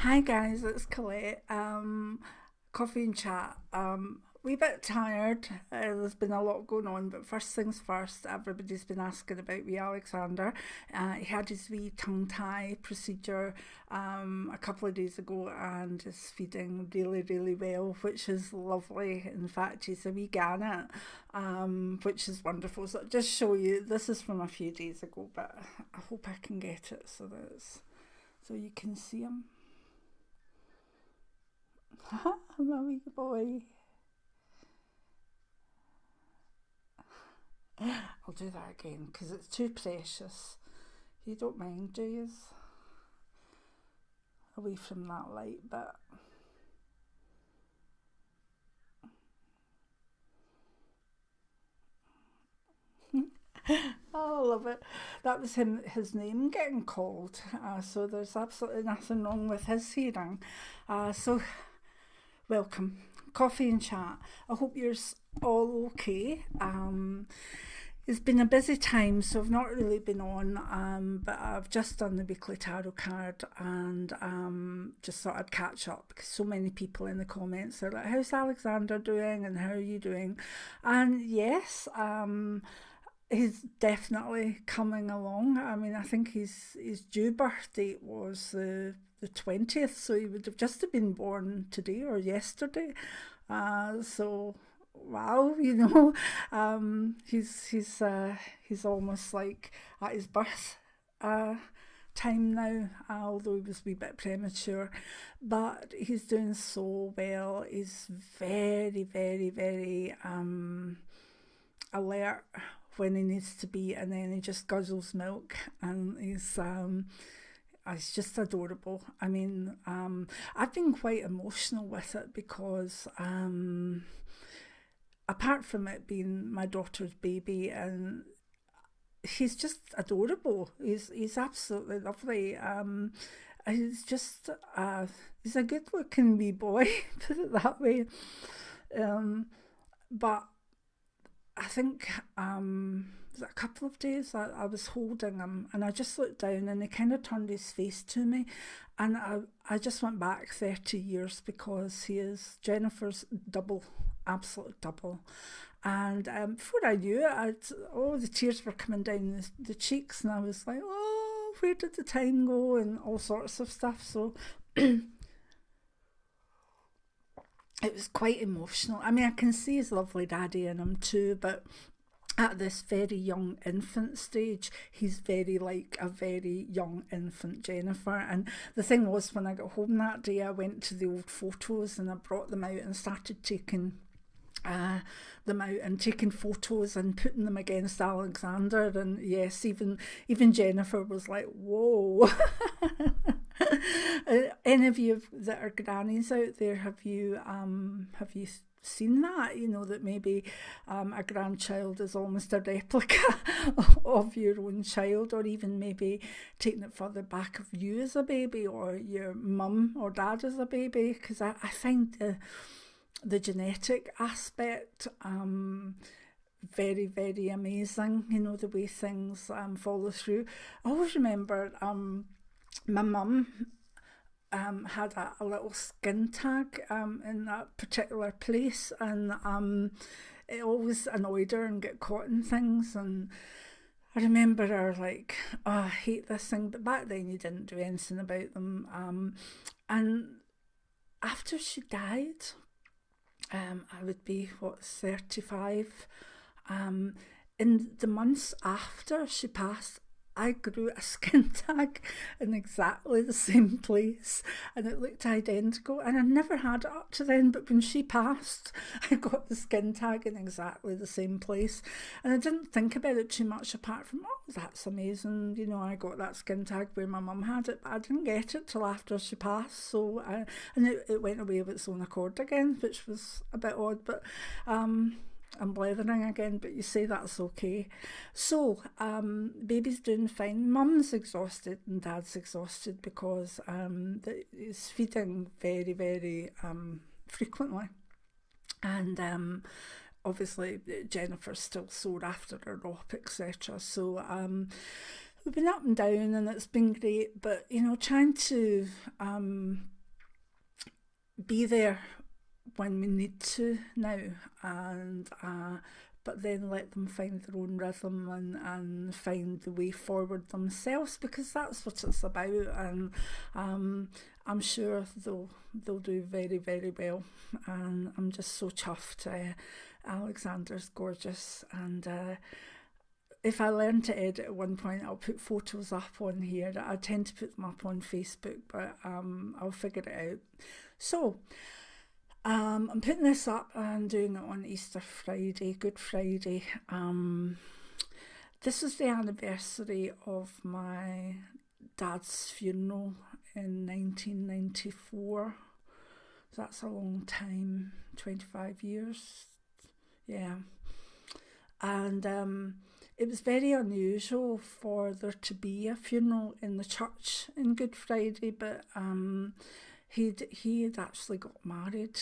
Hi guys, it's Colette. Coffee and chat. Wee bit tired. There's been a lot going on, but first things first. Everybody's been asking about wee Alexander. He had his wee tongue tie procedure a couple of days ago, and is feeding really, really well, which is lovely. In fact, he's a wee gannet, which is wonderful. So I'll just show you. This is from a few days ago, but I hope I can get it so you can see him. My wee boy. I'll do that again because it's too precious. You don't mind, do you? Away from that light, but oh, I love it. That was him, his name getting called. So there's absolutely nothing wrong with his hearing. So welcome, coffee and chat. I hope you're all okay. It's been a busy time, so I've not really been on, but I've just done the weekly tarot card and just thought I'd catch up because so many people in the comments are like, how's Alexander doing and how are you doing? And yes, he's definitely coming along. I mean, I think his due birth date was the 20th, so he would have just have been born today or yesterday. So wow, he's almost like at his birth uh, time now, although he was a wee bit premature. But he's doing so well. He's very, very, very alert when he needs to be, and then he just guzzles milk, and it's just adorable. I mean, I've been quite emotional with it because apart from it being my daughter's baby, and he's just adorable. He's absolutely lovely. He's just he's a good looking wee boy, put it that way. Um, but I think was it a couple of days I was holding him and I just looked down and he kind of turned his face to me, and I just went back 30 years because he is Jennifer's double, absolute double. And before I knew it, the tears were coming down the cheeks, and I was like, oh, where did the time go, and all sorts of stuff. So it was quite emotional. I mean, I can see his lovely daddy in him too, but at this very young infant stage, he's very like a very young infant Jennifer. And the thing was, when I got home that day, I went to the old photos and I brought them out and started taking them out and taking photos and putting them against Alexander. And yes, even Jennifer was like, whoa. Any of you that are grannies out there, have you seen that? You know, that maybe a grandchild is almost a replica of your own child, or even maybe taking it further back of you as a baby, or your mum or dad as a baby. Because I find the genetic aspect very, very amazing. You know, the way things follow through. I always remember my mum had a little skin tag in that particular place, and it always annoyed her and get caught in things. And I remember her like, oh, I hate this thing, but back then you didn't do anything about them. And after she died, I would be 35. In the months after she passed, I grew a skin tag in exactly the same place, and it looked identical, and I never had it up to then, but when she passed I got the skin tag in exactly the same place, and I didn't think about it too much apart from, oh, that's amazing, you know, I got that skin tag where my mum had it, but I didn't get it till after she passed. So and it went away of its own accord again, which was a bit odd, but I'm blethering again, but you say that's okay. So, baby's doing fine. Mum's exhausted and dad's exhausted because he's feeding very, very frequently. And obviously, Jennifer's still sore after her op, etc. So, we've been up and down, and it's been great, but, you know, trying to be there when we need to now, and but then let them find their own rhythm and find the way forward themselves, because that's what it's about. And I'm sure they'll do very, very well, and I'm just so chuffed. Alexander's gorgeous, and if I learn to edit at one point, I'll put photos up on here. I tend to put them up on Facebook, but I'll figure it out. So I'm putting this up and doing it on Easter Friday, Good Friday. This is the anniversary of my dad's funeral in 1994. So that's a long time, 25 years. Yeah. And it was very unusual for there to be a funeral in the church in Good Friday, but he had actually got married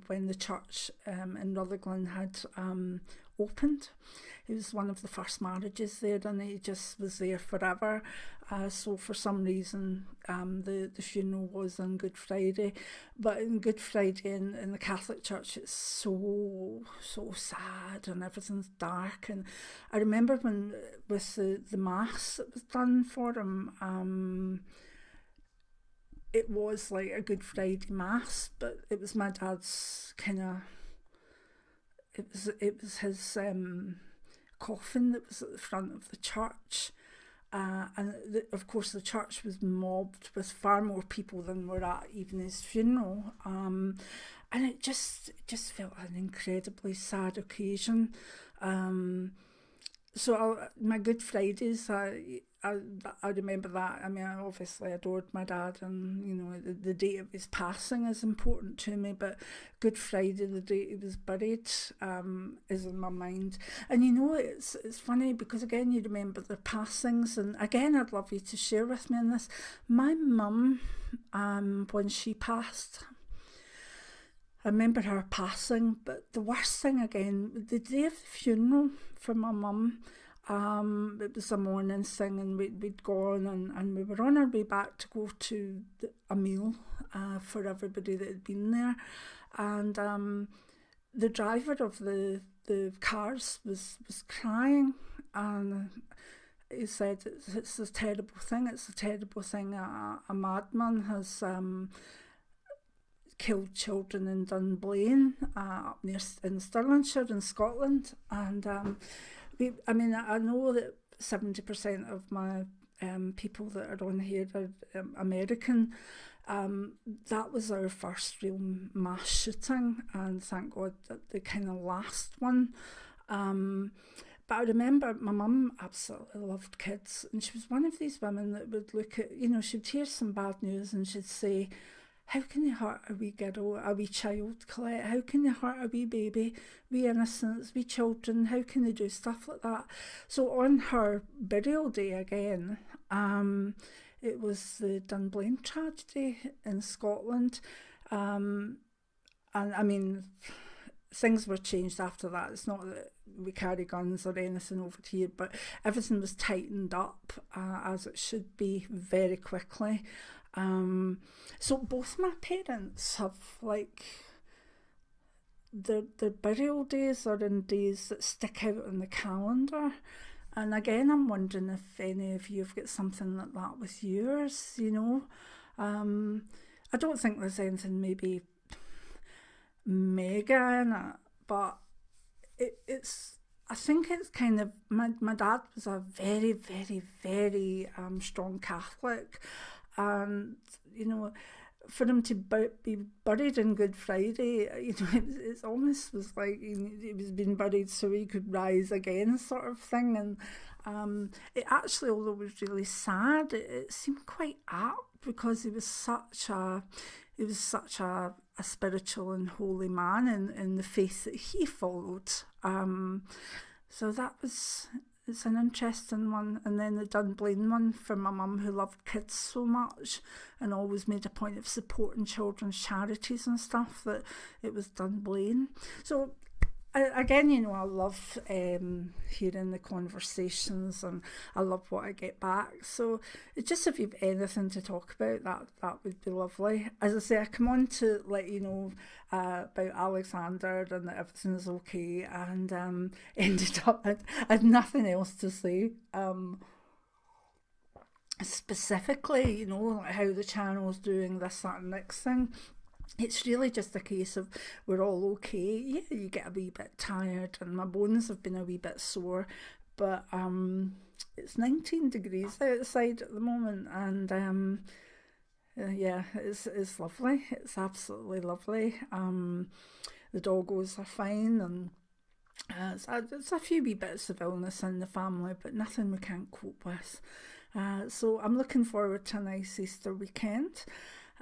when the church in Rutherglen had opened. It was one of the first marriages there, and he just was there forever. So for some reason, the funeral was on Good Friday. But in Good Friday in the Catholic Church, it's so sad, and everything's dark. And I remember when with the mass that was done for him, it was like a Good Friday mass, but it was my dad's it was his coffin that was at the front of the church, and of course the church was mobbed with far more people than were at even his funeral, and it just felt an incredibly sad occasion. So my Good Fridays, I remember that. I mean, I obviously adored my dad, and you know the date of his passing is important to me. But Good Friday, the date he was buried, is in my mind. And you know, it's funny because again you remember their passings, and again I'd love you to share with me on this. My mum, when she passed, I remember her passing, but the worst thing again, the day of the funeral for my mum, it was a morning thing, and we'd gone and we were on our way back to go to a meal for everybody that had been there, and the driver of the cars was crying, and he said it's a terrible thing, a madman has killed children in Dunblane, up near in Stirlingshire in Scotland, and I know that 70% of my people that are on here are American. That was our first real mass shooting, and thank God that the kind of last one. But I remember my mum absolutely loved kids, and she was one of these women that would look at, you know, she'd hear some bad news and she'd say, how can they hurt a wee girl, a wee child, Colette? How can they hurt a wee baby, wee innocents, wee children? How can they do stuff like that? So on her burial day again, it was the Dunblane tragedy in Scotland. And I mean, things were changed after that. It's not that we carry guns or anything over here, but everything was tightened up as it should be very quickly. So both my parents have like their burial days are in days that stick out on the calendar, and again I'm wondering if any of you have got something like that with yours, you know. I don't think there's anything maybe mega in it, but it's I think it's kind of my dad was a very, very, very strong Catholic. And, you know, for him to be buried in Good Friday, you know, it almost was like he was being buried so he could rise again, sort of thing. And it actually, although it was really sad, it seemed quite apt because he was such a spiritual and holy man in the faith that he followed. So that was. It's an interesting one. And then the Dunblane one for my mum, who loved kids so much and always made a point of supporting children's charities and stuff, that it was Dunblane. So again, you know, I love hearing the conversations, and I love what I get back. So it's just, if you've anything to talk about, that would be lovely. As I say, I come on to let you know about Alexander and that everything's okay, and ended up, I had nothing else to say. Specifically, you know, like how the channel's doing this, that, and next thing. It's really just a case of we're all okay. Yeah, you get a wee bit tired, and my bones have been a wee bit sore, but it's 19 degrees outside at the moment, and yeah, it's lovely. It's absolutely lovely. The doggos are fine, and it's a few wee bits of illness in the family, but nothing we can't cope with. So I'm looking forward to a nice Easter weekend,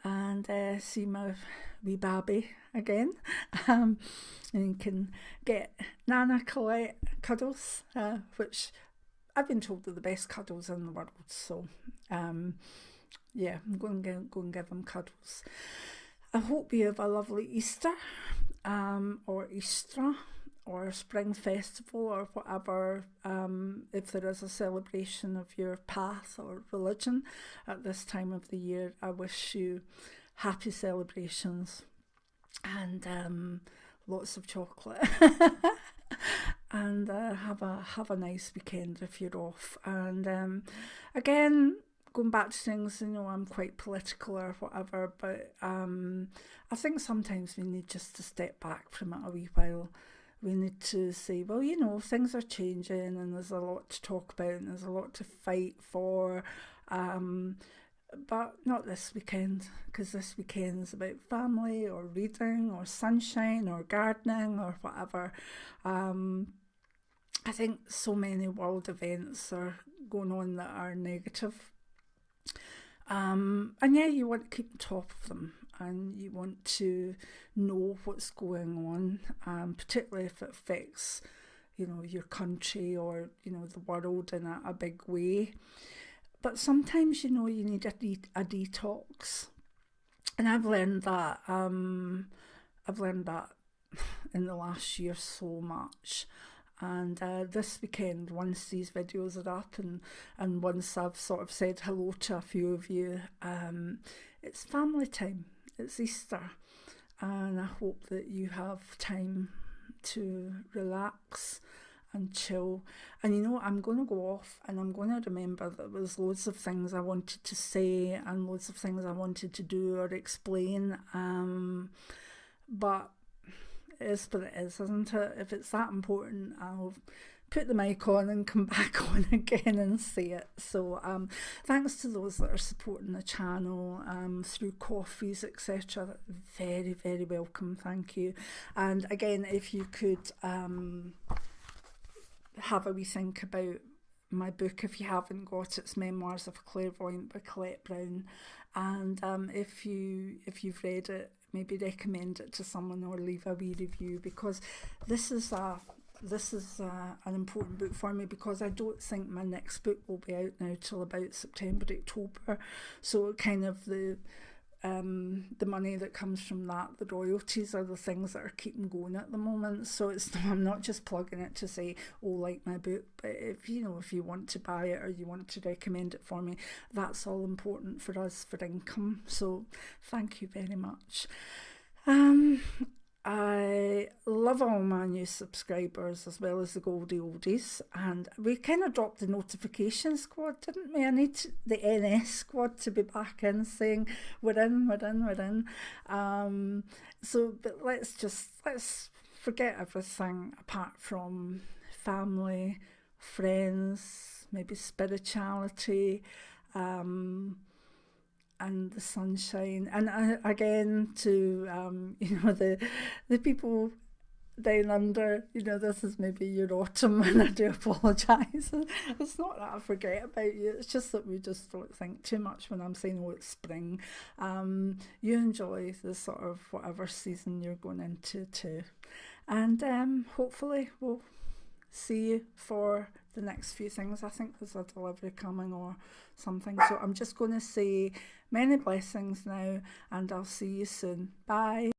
and see my wee babby again, and can get Nana Colette cuddles, which I've been told are the best cuddles in the world. So yeah, I'm going to go and give them cuddles. I hope you have a lovely Easter, or Easter, or Spring Festival, or whatever, if there is a celebration of your path or religion at this time of the year. I wish you happy celebrations, and lots of chocolate. And have a nice weekend if you're off. And again, going back to things, you know, I'm quite political or whatever, but I think sometimes we need just to step back from it a wee while. We need to say, well, you know, things are changing, and there's a lot to talk about, and there's a lot to fight for, but not this weekend, because this weekend's about family, or reading, or sunshine, or gardening, or whatever. I think so many world events are going on that are negative. And yeah, you want to keep on top of them, and you want to know what's going on, particularly if it affects, you know, your country, or, you know, the world in a big way. But sometimes, you know, you need a detox, and I've learned that. I've learned that in the last year so much. And this weekend, once these videos are up, and once I've sort of said hello to a few of you, it's family time. It's Easter, and I hope that you have time to relax and chill. And you know, I'm going to go off, and I'm going to remember that there was loads of things I wanted to say, and loads of things I wanted to do or explain, but it is what it is, isn't it? If it's that important, I'll put the mic on and come back on again and say it. So thanks to those that are supporting the channel through coffees, etc. Very, very welcome. Thank you. And again, if you could have a wee think about my book, if you haven't got it, it's Memoirs of a Clairvoyant by Colette Clairvoyant. And if you've read it, maybe recommend it to someone, or leave a wee review, because this is an important book for me, because I don't think my next book will be out now till about September, October. So kind of the money that comes from that, the royalties, are the things that are keeping going at the moment. So I'm not just plugging it to say, oh, like my book, but if you want to buy it, or you want to recommend it for me, that's all important for us for income. So thank you very much. I love all my new subscribers, as well as the Goldie Oldies, and we kind of dropped the notification squad, didn't we? I need the NS squad to be back in, saying we're in. So, but let's forget everything apart from family, friends, maybe spirituality, and the sunshine. And again, to the people down under, this is maybe your autumn, and I do apologise. It's not that I forget about you, it's just that we just don't think too much when I'm saying, oh, it's spring. You enjoy the sort of whatever season you're going into too, and hopefully we'll see you for the next few things. I think there's a delivery coming or something, so I'm just going to say many blessings now, and I'll see you soon. Bye.